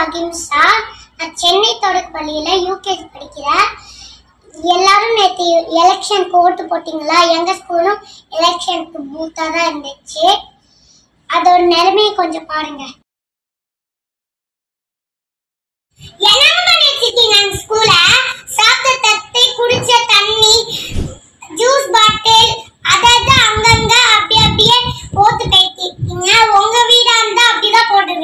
அகிம்சா. நான் சென்னை தொடக்கப்பள்ளியில யூகேஜி படிக்கிறேன். எல்லாரும் நேற்று எலெக்ஷனுக்கு ஓட்டு போட்டீங்களா? எங்க ஸ்கூலும் எலெக்ஷனுக்கு பூத்தா தான் இருந்துச்சு. அதோட நிலைமையை கொஞ்சம் பாருங்க. என்ன பண்ணிருக்கீங்க அந்த ஸ்கூல்ல? சாப்பிட்ட தட்டு, குடிச்ச தண்ணி, ஜூஸ் பாட்டில் அதாவது அங்கங்க அப்படியே போட்டு கைட்டிருக்கீங்க. உங்க வீடா இருந்தா அப்படிதான் போட்டுருங்க.